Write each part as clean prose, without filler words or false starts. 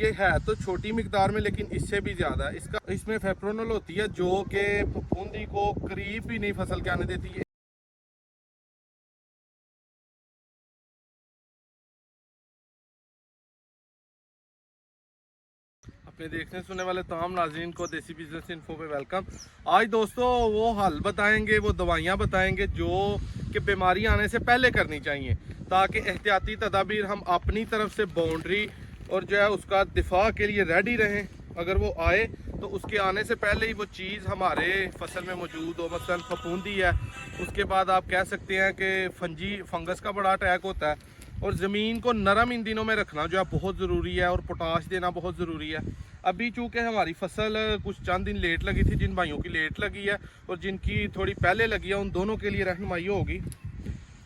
ये है तो छोटी मिकदार में लेकिन इससे भी ज़्यादा है। इसमें फेप्रोनल होती है जो कि फफूंदी को करीब भी नहीं फसल के आने देती है। अपने देखने सुनने वाले तमाम नाज़रीन को देसी बिजनेस इन्फो पे वेलकम। आज दोस्तों वो हल बताएंगे, वो दवाइयाँ बताएंगे जो कि बीमारी आने से पहले करनी चाहिए, ताकि एहतियाती तदाबीर हम अपनी तरफ से बाउंड्री और जो है उसका दिफा के लिए रेडी रहें। अगर वो आए तो उसके आने से पहले ही वो चीज़ हमारे फसल में मौजूद हो। मसलन फफूंदी है, उसके बाद आप कह सकते हैं कि फंगस का बड़ा अटैक होता है। और ज़मीन को नरम इन दिनों में रखना जो है बहुत ज़रूरी है, और पोटाश देना बहुत ज़रूरी है। अभी चूँकि हमारी फसल कुछ चंद दिन लेट लगी थी, जिन भाइयों की लेट लगी है और जिनकी थोड़ी पहले लगी है, उन दोनों के लिए रहनुमाई होगी।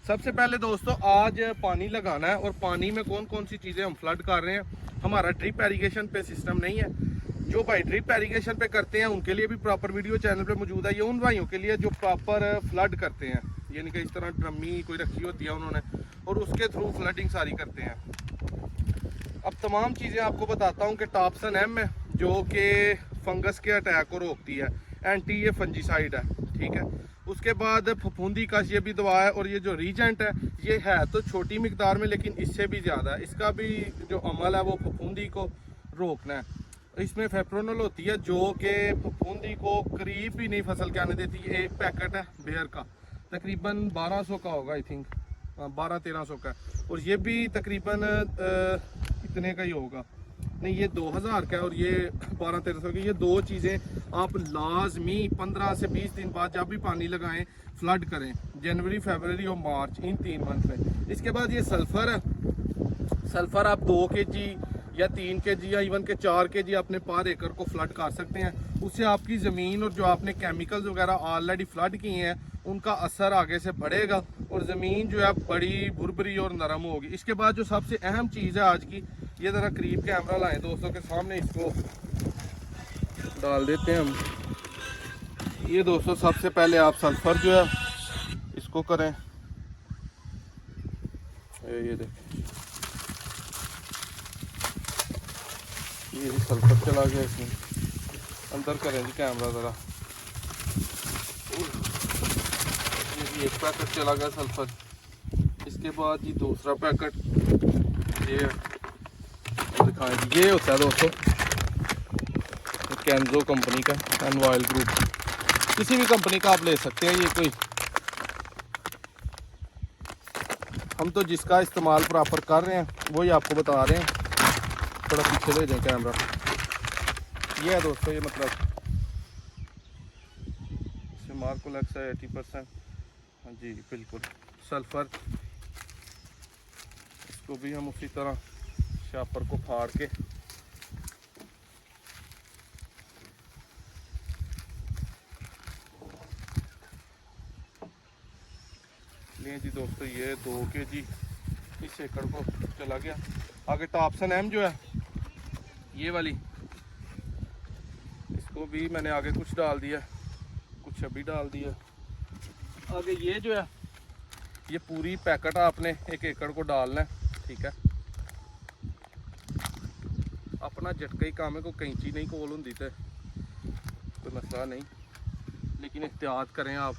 सबसे पहले दोस्तों आज पानी लगाना है, और पानी में कौन कौन सी चीज़ें हम फ्लड कर रहे हैं। हमारा ड्रिप एरीगेशन पे सिस्टम नहीं है। जो भाई ड्रिप एरीगेशन पे करते हैं उनके लिए भी प्रॉपर वीडियो चैनल पे मौजूद है। ये उन भाइयों के लिए जो प्रॉपर फ्लड करते हैं, यानी कि इस तरह ड्रमी कोई रखी होती है उन्होंने, और उसके थ्रू फ्लडिंग सारी करते हैं। अब तमाम चीज़ें आपको बताता हूँ कि टॉप्सन एम है जो कि फंगस के अटैक को रोकती है, एंटी ये फंजीसाइड है, ठीक है। उसके बाद फफूंदी का ये भी दवा है, और ये जो रीजेंट है ये तो छोटी मिकदार में लेकिन इससे भी ज़्यादा है। इसका भी जो अमल है वो फफूंदी को रोकना है। इसमें फेप्रोनल होती है जो कि फफूंदी को करीब भी नहीं फसल के आने देती है। एक पैकेट है बेयर का, तकरीबन 1200 का होगा, आई थिंक 1200-1300 का, और ये भी तकरीबन इतने का ही होगा, नहीं ये 2000 का है और ये 1200-1300 का। ये दो चीज़ें आप लाजमी 15 से 20 दिन बाद जब भी पानी लगाएं फ्लड करें, जनवरी, फरवरी और मार्च, इन 3 मंथ में। इसके बाद ये सल्फ़र है। सल्फ़र आप 2 kg या 3 kg या इवन के 4 kg अपने पर एकड़ को फ्लड कर सकते हैं। उससे आपकी ज़मीन और जो आपने केमिकल्स वगैरह ऑलरेडी फ्लड किए हैं उनका असर आगे से बढ़ेगा, और ज़मीन जो है बड़ी भुरभुरी और नरम होगी। इसके बाद जो सबसे अहम चीज़ है आज की, ये ज़रा करीब कैमरा लाएं दोस्तों के सामने, इसको डाल देते हैं हम। ये दोस्तों सबसे पहले आप सल्फ़र जो है इसको करें, ये देखें, ये सल्फर चला गया इसमें, अंदर करें जी कैमरा ज़रा। ये एक पैकेट चला गया सल्फर। इसके बाद जी दूसरा पैकेट ये दिखाएं जी, ये होता है दोस्तों कैंजो कंपनी का, एनवाइल ग्रुप, किसी भी कंपनी का आप ले सकते हैं। ये कोई, हम तो जिसका इस्तेमाल प्रॉपर कर रहे हैं वही आपको बता रहे हैं। थोड़ा पीछे ले जाए कैमरा। ये है दोस्तों, ये मतलब इससे मार्कोलेक्स है 80%, हाँ जी बिल्कुल। सल्फ़र, इसको भी हम उसी तरह शापर को फाड़ के लिए जी दोस्तों। ये 2 kg इस एकड़ को चला गया। आगे टॉप्सन एम जो है ये वाली, इसको भी मैंने आगे कुछ डाल दिया, कुछ अभी डाल दिया। आगे ये जो है ये पूरी पैकेट आपने 1 एकड़ को डालना है, ठीक है। अपना झटका ही काम है, कोई कैंची नहीं कोल होंदी ते कोई मसला नहीं, लेकिन एहतियात करें आप।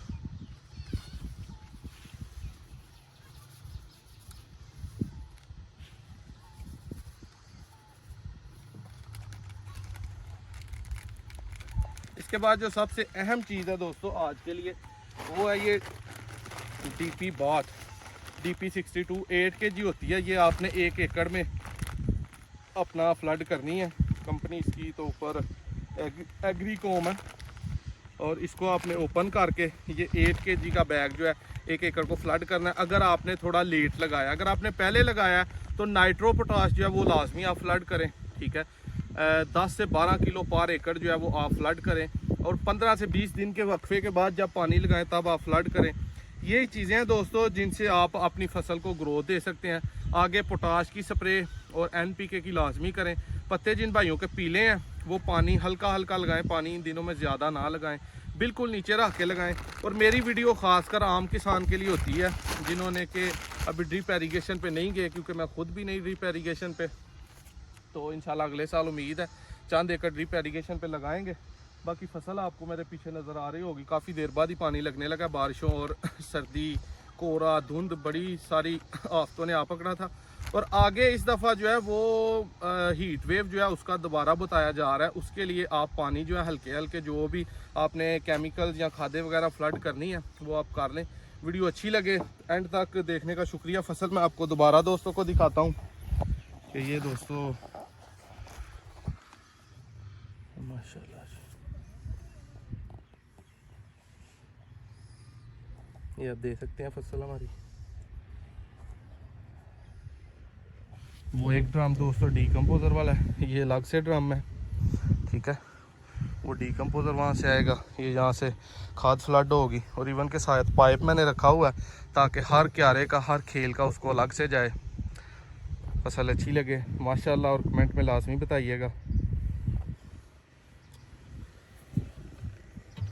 इसके बाद जो सबसे अहम चीज़ है दोस्तों आज के लिए, वो है ये DP बाथ, DP 62 8 kg होती है। ये आपने 1 एकड़ में अपना फ्लड करनी है। कंपनी इसकी तो ऊपर एग्रीकॉम है, और इसको आपने ओपन करके ये 8 kg का बैग जो है 1 एकड़ को फ्लड करना है। अगर आपने थोड़ा लेट लगाया, अगर आपने पहले लगाया तो नाइट्रो पोटाश जो है वो लाजमी आप फ्लड करें, ठीक है। 10 से 12 किलो पर एकड़ जो है वो आप फ्लड करें, और 15 से 20 दिन के वक्फे के बाद जब पानी लगाएं तब आप फ्लड करें। यही चीज़ें हैं दोस्तों जिनसे आप अपनी फसल को ग्रोथ दे सकते हैं। आगे पोटाश की स्प्रे और NPK की लाजमी करें। पत्ते जिन भाइयों के पीले हैं वो पानी हल्का हल्का लगाएं, पानी इन दिनों में ज़्यादा ना लगाएं, बिल्कुल नीचे रख के लगाएं। और मेरी वीडियो ख़ासकर आम किसान के लिए होती है जिन्होंने कि अभी ड्रिप एरीगेशन पे नहीं गए, क्योंकि मैं खुद भी नहीं ड्रिप एरीगेशन पे तो इंशाल्लाह अगले साल उम्मीद है चंद एकड़ ड्रिप एरीगेशन पे लगाएंगे। बाकी फसल आपको मेरे पीछे नज़र आ रही होगी, काफ़ी देर बाद ही पानी लगने लगा, बारिशों और सर्दी, कोहरा, धुंध, बड़ी सारी आफतों ने आ पकड़ा था। और आगे इस दफ़ा जो है वो हीट वेव जो है उसका दोबारा बताया जा रहा है। उसके लिए आप पानी जो है हल्के हल्के जो भी आपने केमिकल्स या खादें वगैरह फ्लड करनी है वो आप कर लें। वीडियो अच्छी लगे एंड तक देखने का शुक्रिया। फसल मैं आपको दोबारा दोस्तों को दिखाता हूँ कि ये दोस्तों माशाल्लाह ये आप देख सकते हैं फसल हमारी। वो एक ड्रम दोस्तों डीकम्पोज़र वाला है, ये अलग से ड्रम है, ठीक है। वो डीकम्पोज़र वहाँ से आएगा, ये यहाँ से खाद फ्लड होगी। और इवन के साथ पाइप मैंने रखा हुआ है ताकि हर क्यारे का, हर खेल का उसको अलग से जाए। फसल अच्छी लगे माशाल्लाह और कमेंट में लाजमी बताइएगा।